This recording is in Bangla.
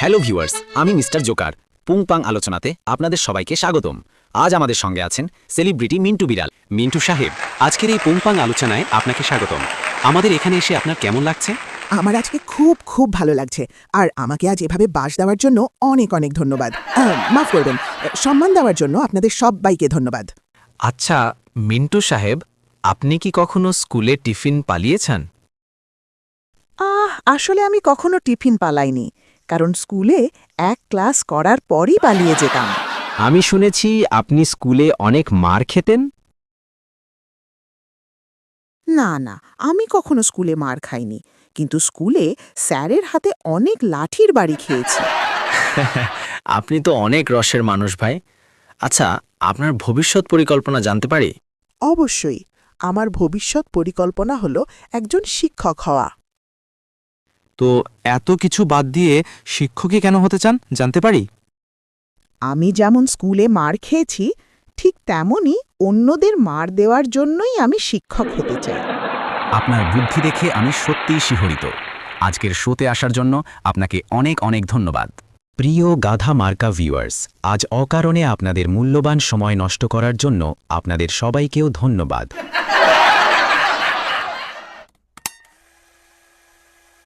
হ্যালো ভিউয়ার্স, আমি মিস্টার জোকার। পুংপাং আলোচনাতে আপনাদের সবাইকে স্বাগতম। আজ আমাদের সঙ্গে আছেন সেলিব্রিটি মিন্টু বিড়াল। মিন্টু সাহেব, আজকের এই পুংপাং আলোচনায় আপনাকে স্বাগতম। আমাদের এখানে এসে আপনার কেমন লাগছে? আমার আজকে খুব খুব ভালো লাগছে, আর আমাকে আজ এভাবে বাস দেওয়ার জন্য অনেক অনেক ধন্যবাদ। মাফ করবেন, সম্মান দেওয়ার জন্য আপনাদের সবাইকে ধন্যবাদ। আচ্ছা মিন্টু সাহেব, আপনি কি কখনো স্কুলে টিফিন পালিয়েছেন? আসলে আমি কখনো টিফিন পালাইনি, কারণ স্কুলে এক ক্লাস করার পরই পালিয়ে যেতাম। আমি শুনেছি আপনি স্কুলে অনেক মার খেতেন। না না, আমি কখনো স্কুলে মার খাইনি, কিন্তু স্কুলে স্যারের হাতে অনেক লাঠির বাড়ি খেয়েছি। আপনি তো অনেক রসের মানুষ ভাই। আচ্ছা, আপনার ভবিষ্যৎ পরিকল্পনা জানতে পারি? অবশ্যই, আমার ভবিষ্যৎ পরিকল্পনা হলো একজন শিক্ষক হওয়া। তো এত কিছু বাদ দিয়ে শিক্ষকই কেন হতে চান জানতে পারি? আমি যেমন স্কুলে মার খেয়েছি, ঠিক তেমনই অন্যদের মার দেওয়ার জন্যই আমি শিক্ষক হতে চাই। আপনার বুদ্ধি দেখে আমি সত্যিই শিহরিত। আজকের শোতে আসার জন্য আপনাকে অনেক অনেক ধন্যবাদ। প্রিয় গাধা মার্কা ভিউয়ার্স, আজ অকারণে আপনাদের মূল্যবান সময় নষ্ট করার জন্য আপনাদের সবাইকেও ধন্যবাদ।